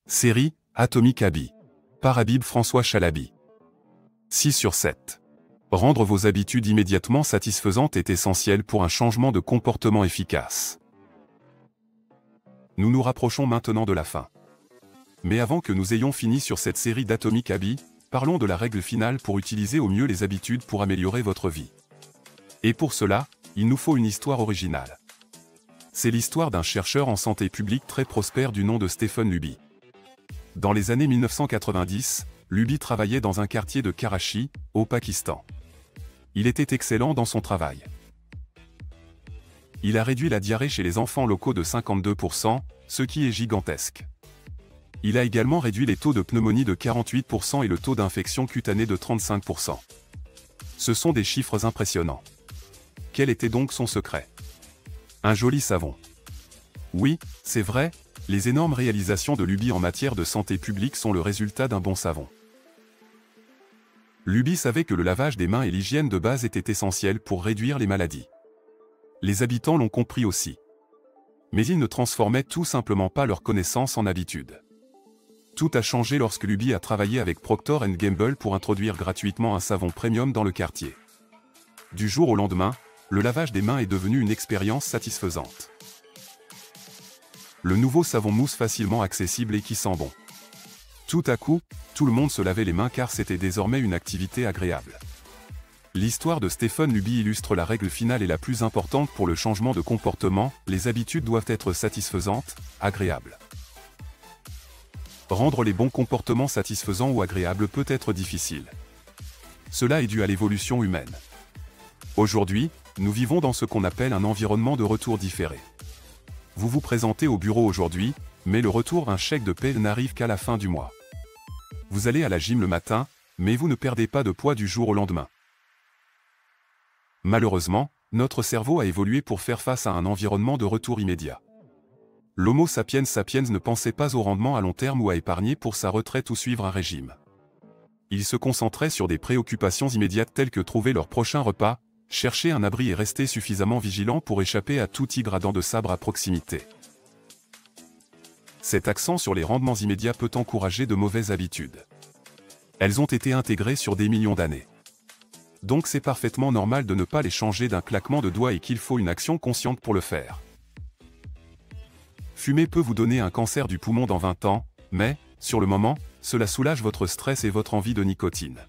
Série, Atomic Habits. Par Habib François Chalabi. 6 sur 7. Rendre vos habitudes immédiatement satisfaisantes est essentiel pour un changement de comportement efficace. Nous nous rapprochons maintenant de la fin. Mais avant que nous ayons fini sur cette série d'Atomic Habits, parlons de la règle finale pour utiliser au mieux les habitudes pour améliorer votre vie. Et pour cela, il nous faut une histoire originale. C'est l'histoire d'un chercheur en santé publique très prospère du nom de Stephen Luby. Dans les années 1990, Luby travaillait dans un quartier de Karachi, au Pakistan. Il était excellent dans son travail. Il a réduit la diarrhée chez les enfants locaux de 52%, ce qui est gigantesque. Il a également réduit les taux de pneumonie de 48% et le taux d'infection cutanée de 35%. Ce sont des chiffres impressionnants. Quel était donc son secret? Un joli savon. Oui, c'est vrai, les énormes réalisations de Luby en matière de santé publique sont le résultat d'un bon savon. Luby savait que le lavage des mains et l'hygiène de base étaient essentiels pour réduire les maladies. Les habitants l'ont compris aussi. Mais ils ne transformaient tout simplement pas leurs connaissances en habitudes. Tout a changé lorsque Luby a travaillé avec Procter & Gamble pour introduire gratuitement un savon premium dans le quartier. Du jour au lendemain, le lavage des mains est devenu une expérience satisfaisante. Le nouveau savon mousse facilement accessible et qui sent bon. Tout à coup, tout le monde se lavait les mains car c'était désormais une activité agréable. L'histoire de Stephen Luby illustre la règle finale et la plus importante pour le changement de comportement: les habitudes doivent être satisfaisantes, agréables. Rendre les bons comportements satisfaisants ou agréables peut être difficile. Cela est dû à l'évolution humaine. Aujourd'hui, nous vivons dans ce qu'on appelle un environnement de retour différé. Vous vous présentez au bureau aujourd'hui, mais le retour, un chèque de paie, n'arrive qu'à la fin du mois. Vous allez à la gym le matin, mais vous ne perdez pas de poids du jour au lendemain. Malheureusement, notre cerveau a évolué pour faire face à un environnement de retour immédiat. L'Homo sapiens sapiens ne pensait pas au rendement à long terme ou à épargner pour sa retraite ou suivre un régime. Il se concentrait sur des préoccupations immédiates telles que trouver leur prochain repas, chercher un abri et rester suffisamment vigilant pour échapper à tout tigre à dents de sabre à proximité. Cet accent sur les rendements immédiats peut encourager de mauvaises habitudes. Elles ont été intégrées sur des millions d'années. Donc c'est parfaitement normal de ne pas les changer d'un claquement de doigts et qu'il faut une action consciente pour le faire. Fumer peut vous donner un cancer du poumon dans 20 ans, mais, sur le moment, cela soulage votre stress et votre envie de nicotine.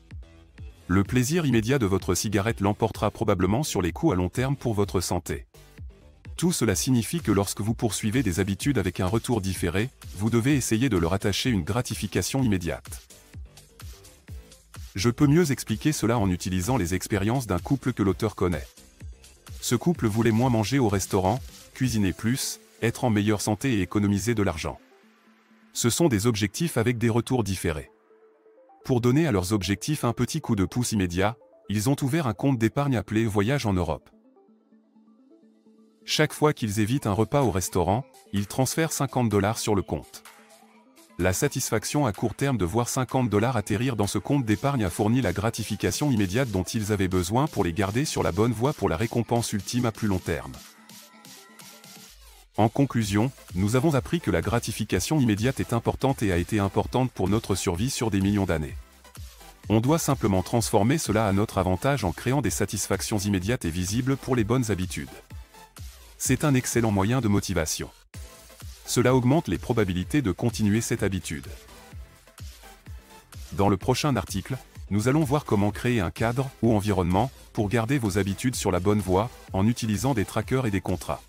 Le plaisir immédiat de votre cigarette l'emportera probablement sur les coûts à long terme pour votre santé. Tout cela signifie que lorsque vous poursuivez des habitudes avec un retour différé, vous devez essayer de leur attacher une gratification immédiate. Je peux mieux expliquer cela en utilisant les expériences d'un couple que l'auteur connaît. Ce couple voulait moins manger au restaurant, cuisiner plus, être en meilleure santé et économiser de l'argent. Ce sont des objectifs avec des retours différés. Pour donner à leurs objectifs un petit coup de pouce immédiat, ils ont ouvert un compte d'épargne appelé Voyage en Europe. Chaque fois qu'ils évitent un repas au restaurant, ils transfèrent 50 $ sur le compte. La satisfaction à court terme de voir 50 $ atterrir dans ce compte d'épargne a fourni la gratification immédiate dont ils avaient besoin pour les garder sur la bonne voie pour la récompense ultime à plus long terme. En conclusion, nous avons appris que la gratification immédiate est importante et a été importante pour notre survie sur des millions d'années. On doit simplement transformer cela à notre avantage en créant des satisfactions immédiates et visibles pour les bonnes habitudes. C'est un excellent moyen de motivation. Cela augmente les probabilités de continuer cette habitude. Dans le prochain article, nous allons voir comment créer un cadre ou environnement pour garder vos habitudes sur la bonne voie en utilisant des trackers et des contrats.